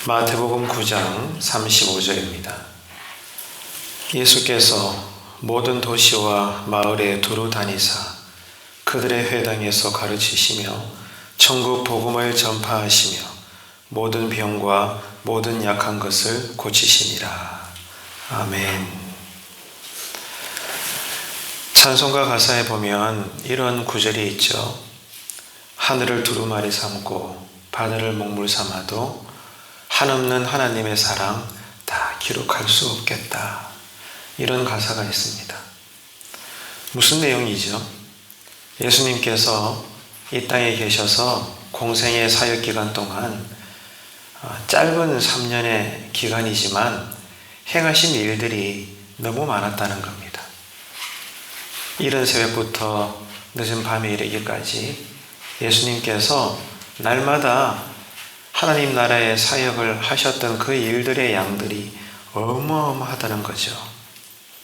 마태복음 9장 35절입니다. 예수께서 모든 도시와 마을에 두루 다니사 그들의 회당에서 가르치시며 천국 복음을 전파하시며 모든 병과 모든 약한 것을 고치시니라. 아멘. 찬송가 가사에 보면 이런 구절이 있죠. 하늘을 두루마리 삼고 바다를 먹물 삼아도 한없는 하나님의 사랑 다 기록할 수 없겠다. 이런 가사가 있습니다. 무슨 내용이죠? 예수님께서 이 땅에 계셔서 공생의 사역 기간 동안 짧은 3년의 기간이지만 행하신 일들이 너무 많았다는 겁니다. 이른 새벽부터 늦은 밤에 이르기까지 예수님께서 날마다 하나님 나라의 사역을 하셨던 그 일들의 양들이 어마어마하다는 거죠.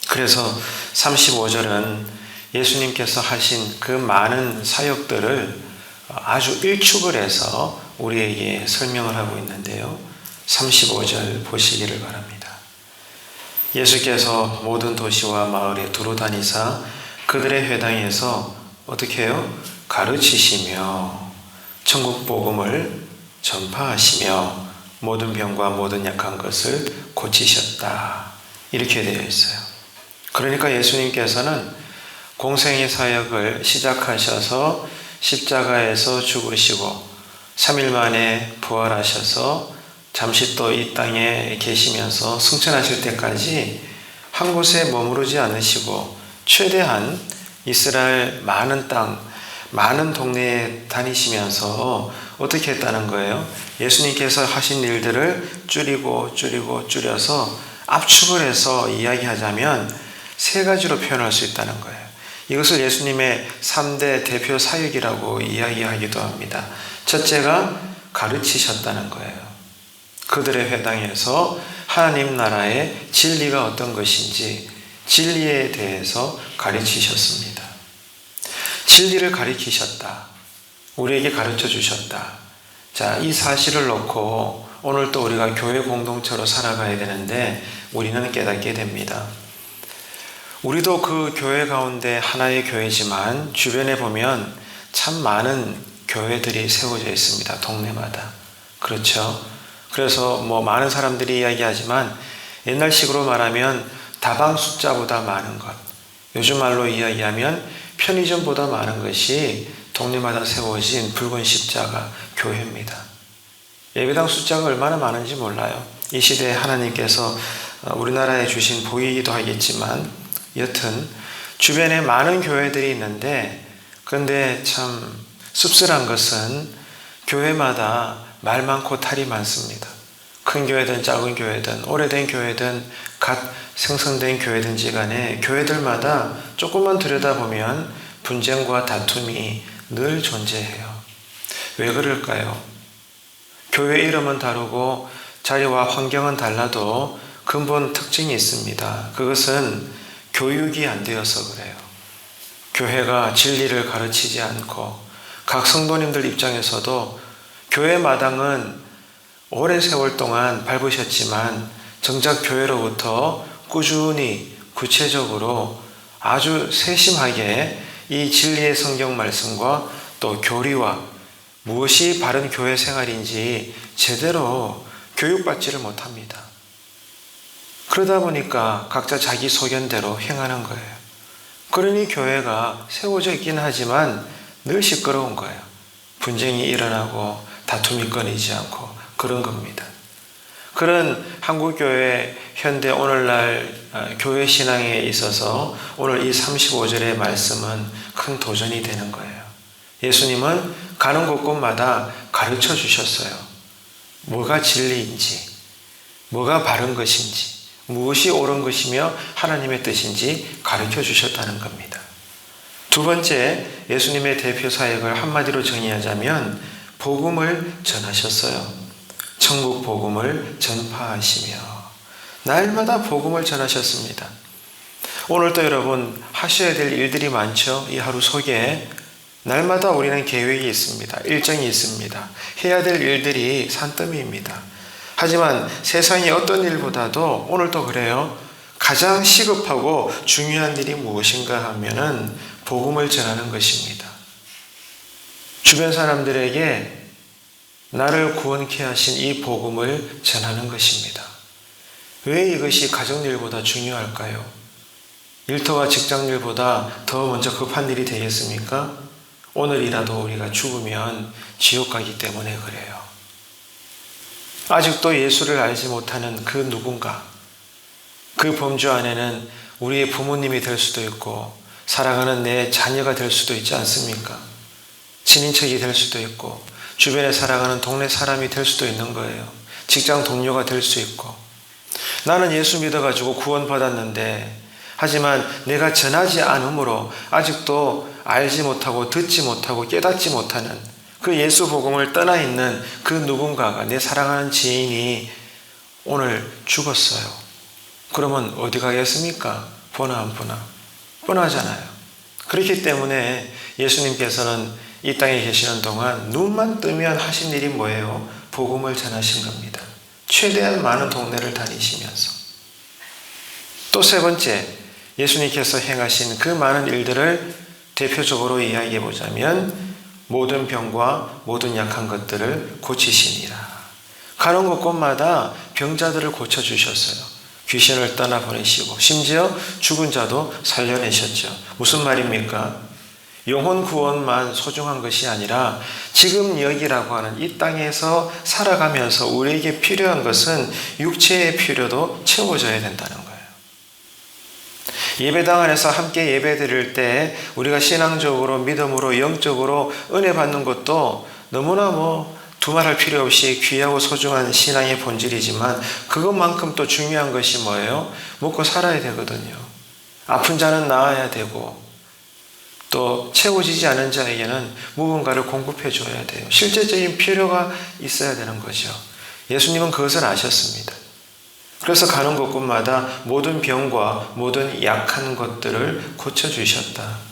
그래서 35절은 예수님께서 하신 그 많은 사역들을 아주 일축을 해서 우리에게 설명을 하고 있는데요. 35절 보시기를 바랍니다. 예수께서 모든 도시와 마을에 두루 다니사 그들의 회당에서 어떻게 해요? 가르치시며 천국 복음을 전파하시며 모든 병과 모든 약한 것을 고치셨다. 이렇게 되어 있어요. 그러니까 예수님께서는 공생의 사역을 시작하셔서 십자가에서 죽으시고 3일 만에 부활하셔서 잠시 또 이 땅에 계시면서 승천하실 때까지 한 곳에 머무르지 않으시고 최대한 이스라엘 많은 땅, 많은 동네에 다니시면서 어떻게 했다는 거예요? 예수님께서 하신 일들을 줄여서 압축을 해서 이야기하자면 세 가지로 표현할 수 있다는 거예요. 이것을 예수님의 3대 대표 사역이라고 이야기하기도 합니다. 첫째가 가르치셨다는 거예요. 그들의 회당에서 하나님 나라의 진리가 어떤 것인지 진리에 대해서 가르치셨습니다. 진리를 가르치셨다. 우리에게 가르쳐 주셨다. 자, 이 사실을 놓고 오늘 또 우리가 교회 공동체로 살아가야 되는데 우리는 깨닫게 됩니다. 우리도 그 교회 가운데 하나의 교회지만 주변에 보면 참 많은 교회들이 세워져 있습니다. 동네마다. 그렇죠? 그래서 많은 사람들이 이야기하지만 옛날식으로 말하면 다방 숫자보다 많은 것. 요즘 말로 이야기하면 편의점보다 많은 것이 동네마다 세워진 붉은 십자가 교회입니다. 예배당 숫자가 얼마나 많은지 몰라요. 이 시대에 하나님께서 우리나라에 주신 복이기도 하겠지만 여튼 주변에 많은 교회들이 있는데 그런데 참 씁쓸한 것은 교회마다 말 많고 탈이 많습니다. 큰 교회든 작은 교회든 오래된 교회든 갓 생성된 교회든지 간에 교회들마다 조금만 들여다보면 분쟁과 다툼이 늘 존재해요. 왜 그럴까요? 교회 이름은 다르고 자리와 환경은 달라도 근본 특징이 있습니다. 그것은 교육이 안 되어서 그래요. 교회가 진리를 가르치지 않고 각 성도님들 입장에서도 교회 마당은 오랜 세월 동안 밟으셨지만 정작 교회로부터 꾸준히 구체적으로 아주 세심하게 이 진리의 성경 말씀과 또 교리와 무엇이 바른 교회 생활인지 제대로 교육받지를 못합니다. 그러다 보니까 각자 자기 소견대로 행하는 거예요. 그러니 교회가 세워져 있긴 하지만 늘 시끄러운 거예요. 분쟁이 일어나고 다툼이 끊이지 않고 그런 겁니다. 그런 한국교회 현대 오늘날 교회 신앙에 있어서 오늘 이 35절의 말씀은 큰 도전이 되는 거예요. 예수님은 가는 곳곳마다 가르쳐 주셨어요. 뭐가 진리인지, 뭐가 바른 것인지, 무엇이 옳은 것이며 하나님의 뜻인지 가르쳐 주셨다는 겁니다. 두 번째, 예수님의 대표 사역을 한마디로 정의하자면 복음을 전하셨어요. 천국 복음을 전파하시며 날마다 복음을 전하셨습니다. 오늘도 여러분 하셔야 될 일들이 많죠. 이 하루 속에 날마다 우리는 계획이 있습니다. 일정이 있습니다. 해야 될 일들이 산더미입니다. 하지만 세상의 어떤 일보다도 오늘도 그래요. 가장 시급하고 중요한 일이 무엇인가 하면은 복음을 전하는 것입니다. 주변 사람들에게 나를 구원케 하신 이 복음을 전하는 것입니다. 왜 이것이 가정일보다 중요할까요? 일터와 직장일보다 더 먼저 급한 일이 되겠습니까? 오늘이라도 우리가 죽으면 지옥 가기 때문에 그래요. 아직도 예수를 알지 못하는 그 누군가, 그 범주 안에는 우리의 부모님이 될 수도 있고 사랑하는 내 자녀가 될 수도 있지 않습니까? 친인척이 될 수도 있고 주변에 살아가는 동네 사람이 될 수도 있는 거예요. 직장 동료가 될 수 있고. 나는 예수 믿어가지고 구원받았는데 하지만 내가 전하지 않으므로 아직도 알지 못하고 듣지 못하고 깨닫지 못하는 그 예수 복음을 떠나 있는 그 누군가가, 내 사랑하는 지인이 오늘 죽었어요. 그러면 어디 가겠습니까? 보나 안 보나? 뻔하잖아요. 그렇기 때문에 예수님께서는 이 땅에 계시는 동안 눈만 뜨면 하신 일이 뭐예요? 복음을 전하신 겁니다. 최대한 많은 동네를 다니시면서. 또 세 번째, 예수님께서 행하신 그 많은 일들을 대표적으로 이야기해 보자면 모든 병과 모든 약한 것들을 고치시니라. 가는 곳곳마다 병자들을 고쳐주셨어요. 귀신을 떠나보내시고 심지어 죽은 자도 살려내셨죠. 무슨 말입니까? 영혼 구원만 소중한 것이 아니라 지금 여기라고 하는 이 땅에서 살아가면서 우리에게 필요한 것은 육체의 필요도 채워져야 된다는 거예요. 예배당 안에서 함께 예배 드릴 때 우리가 신앙적으로, 믿음으로, 영적으로 은혜 받는 것도 너무나 두말할 필요 없이 귀하고 소중한 신앙의 본질이지만 그것만큼 또 중요한 것이 뭐예요? 먹고 살아야 되거든요. 아픈 자는 나아야 되고 또 채워지지 않은 자에게는 무언가를 공급해 줘야 돼요. 실제적인 필요가 있어야 되는 거죠. 예수님은 그것을 아셨습니다. 그래서 가는 곳곳마다 모든 병과 모든 약한 것들을 고쳐주셨다.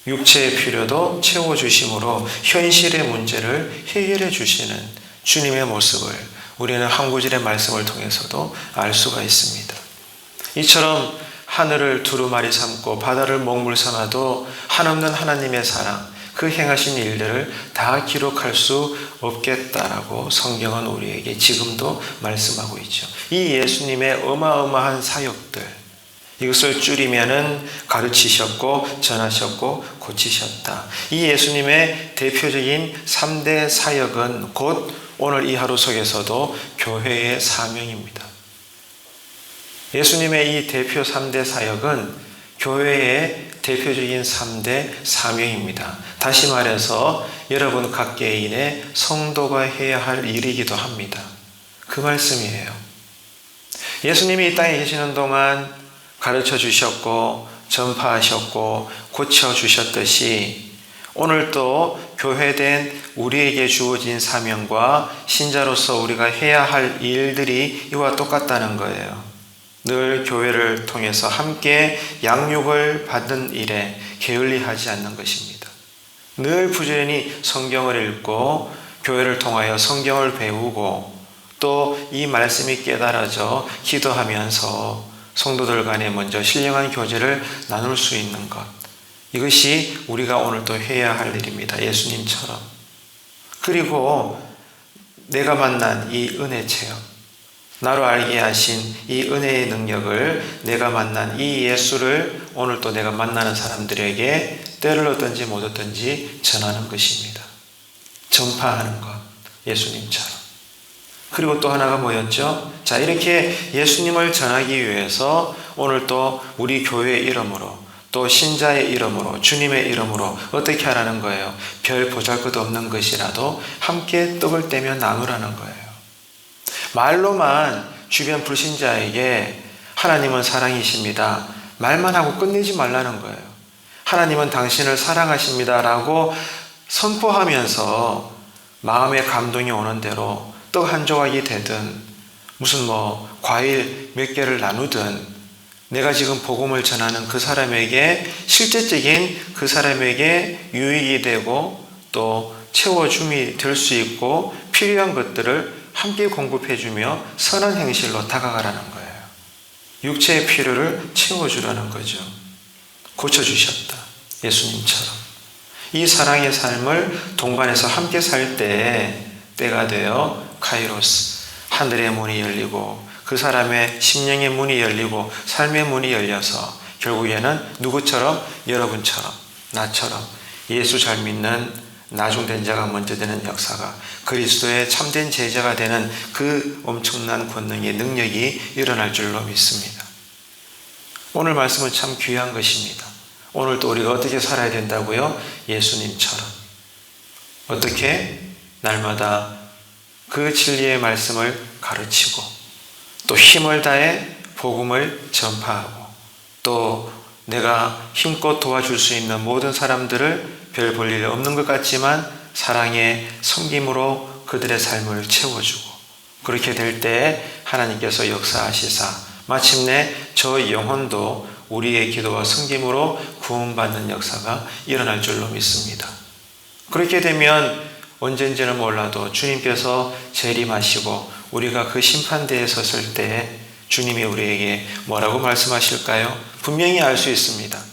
육체의 필요도 채워주심으로 현실의 문제를 해결해 주시는 주님의 모습을 우리는 한 구절의 말씀을 통해서도 알 수가 있습니다. 이처럼 하늘을 두루마리 삼고 바다를 먹물 삼아도 한없는 하나님의 사랑, 그 행하신 일들을 다 기록할 수 없겠다라고 성경은 우리에게 지금도 말씀하고 있죠. 이 예수님의 어마어마한 사역들, 이것을 줄이면은 가르치셨고 전하셨고 고치셨다. 이 예수님의 대표적인 3대 사역은 곧 오늘 이 하루 속에서도 교회의 사명입니다. 예수님의 이 대표 3대 사역은 교회의 대표적인 3대 사명입니다. 다시 말해서 여러분 각 개인의 성도가 해야 할 일이기도 합니다. 그 말씀이에요. 예수님이 이 땅에 계시는 동안 가르쳐 주셨고 전파하셨고 고쳐주셨듯이 오늘도 교회된 우리에게 주어진 사명과 신자로서 우리가 해야 할 일들이 이와 똑같다는 거예요. 늘 교회를 통해서 함께 양육을 받는 일에 게을리하지 않는 것입니다. 늘 부지런히 성경을 읽고 교회를 통하여 성경을 배우고 또 이 말씀이 깨달아져 기도하면서 성도들 간에 먼저 신령한 교제를 나눌 수 있는 것, 이것이 우리가 오늘 또 해야 할 일입니다. 예수님처럼. 그리고 내가 만난 이 은혜 체험, 나로 알게 하신 이 은혜의 능력을 내가 만난 이 예수를 오늘 또 내가 만나는 사람들에게 때를 얻든지 못 얻든지 전하는 것입니다. 전파하는 것, 예수님처럼. 그리고 또 하나가 뭐였죠? 자, 이렇게 예수님을 전하기 위해서 오늘 또 우리 교회의 이름으로 또 신자의 이름으로 주님의 이름으로 어떻게 하라는 거예요? 별 보잘것없는 것이라도 함께 떡을 떼며 나누라는 거예요. 말로만 주변 불신자에게 하나님은 사랑이십니다, 말만 하고 끝내지 말라는 거예요. 하나님은 당신을 사랑하십니다 라고 선포하면서 마음의 감동이 오는 대로 떡 한 조각이 되든 무슨 과일 몇 개를 나누든 내가 지금 복음을 전하는 그 사람에게 실제적인 그 사람에게 유익이 되고 또 채워줌이 될 수 있고 필요한 것들을 함께 공급해주며 선한 행실로 다가가라는 거예요. 육체의 필요를 채워주라는 거죠. 고쳐주셨다. 예수님처럼. 이 사랑의 삶을 동반해서 함께 살 때가 되어 카이로스, 하늘의 문이 열리고 그 사람의 심령의 문이 열리고 삶의 문이 열려서 결국에는 누구처럼? 여러분처럼, 나처럼 예수 잘 믿는 나중된 자가 먼저 되는 역사가, 그리스도의 참된 제자가 되는 그 엄청난 권능의 능력이 일어날 줄로 믿습니다. 오늘 말씀은 참 귀한 것입니다. 오늘 또 우리가 어떻게 살아야 된다고요? 예수님처럼. 어떻게? 날마다 그 진리의 말씀을 가르치고 또 힘을 다해 복음을 전파하고 또 내가 힘껏 도와줄 수 있는 모든 사람들을 별 볼 일 없는 것 같지만 사랑의 섬김으로 그들의 삶을 채워주고, 그렇게 될 때 하나님께서 역사하시사 마침내 저 영혼도 우리의 기도와 섬김으로 구원받는 역사가 일어날 줄로 믿습니다. 그렇게 되면 언젠지는 몰라도 주님께서 재림하시고 우리가 그 심판대에 섰을 때 주님이 우리에게 뭐라고 말씀하실까요? 분명히 알 수 있습니다.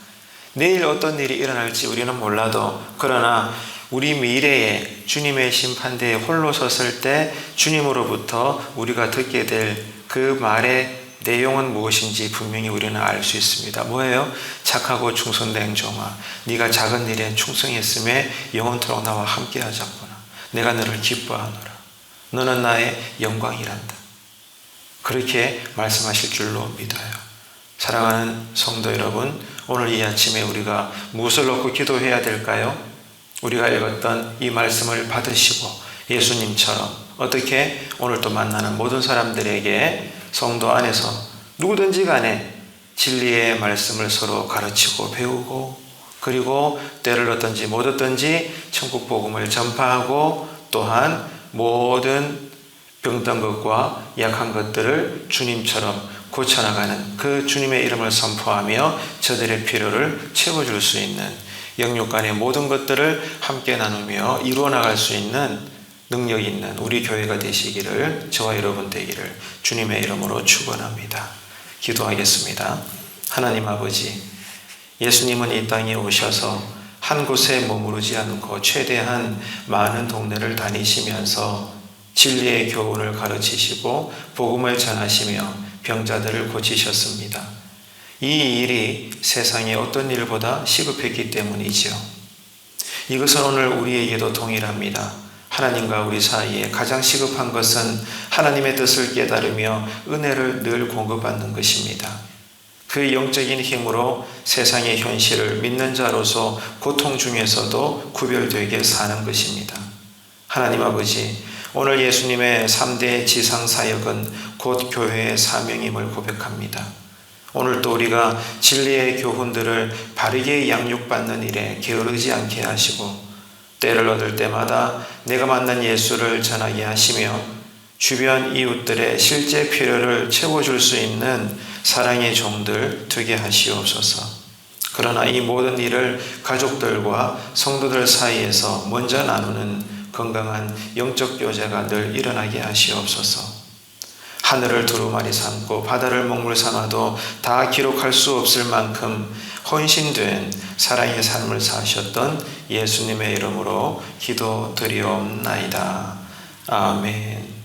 내일 어떤 일이 일어날지 우리는 몰라도, 그러나 우리 미래에 주님의 심판대에 홀로 섰을 때 주님으로부터 우리가 듣게 될 그 말의 내용은 무엇인지 분명히 우리는 알 수 있습니다. 뭐예요? 착하고 충성된 종아, 네가 작은 일에 충성했음에 영원토록 나와 함께 하자꾸나. 내가 너를 기뻐하노라. 너는 나의 영광이란다. 그렇게 말씀하실 줄로 믿어요. 사랑하는 성도 여러분, 오늘 이 아침에 우리가 무엇을 놓고 기도해야 될까요? 우리가 읽었던 이 말씀을 받으시고 예수님처럼 어떻게 오늘 또 만나는 모든 사람들에게 성도 안에서 누구든지 간에 진리의 말씀을 서로 가르치고 배우고, 그리고 때를 얻든지 못 얻든지 천국 복음을 전파하고, 또한 모든 병든 것과 약한 것들을 주님처럼 고쳐나가는 그 주님의 이름을 선포하며 저들의 필요를 채워줄 수 있는, 영육 간의 모든 것들을 함께 나누며 이루어 나갈 수 있는 능력 있는 우리 교회가 되시기를, 저와 여러분 되기를 주님의 이름으로 축원합니다. 기도하겠습니다. 하나님 아버지, 예수님은 이 땅에 오셔서 한 곳에 머무르지 않고 최대한 많은 동네를 다니시면서 진리의 교훈을 가르치시고 복음을 전하시며 병자들을 고치셨습니다. 이 일이 세상의 어떤 일보다 시급했기 때문이지요. 이것은 오늘 우리에게도 동일합니다. 하나님과 우리 사이에 가장 시급한 것은 하나님의 뜻을 깨달으며 은혜를 늘 공급받는 것입니다. 그 영적인 힘으로 세상의 현실을 믿는 자로서 고통 중에서도 구별되게 사는 것입니다. 하나님 아버지, 오늘 예수님의 3대 지상사역은 곧 교회의 사명임을 고백합니다. 오늘 또 우리가 진리의 교훈들을 바르게 양육받는 일에 게으르지 않게 하시고, 때를 얻을 때마다 내가 만난 예수를 전하게 하시며 주변 이웃들의 실제 필요를 채워줄 수 있는 사랑의 종들 되게 하시옵소서. 그러나 이 모든 일을 가족들과 성도들 사이에서 먼저 나누는 건강한 영적 교제가 늘 일어나게 하시옵소서. 하늘을 두루마리 삼고 바다를 먹물 삼아도 다 기록할 수 없을 만큼 헌신된 사랑의 삶을 사셨던 예수님의 이름으로 기도드리옵나이다. 아멘.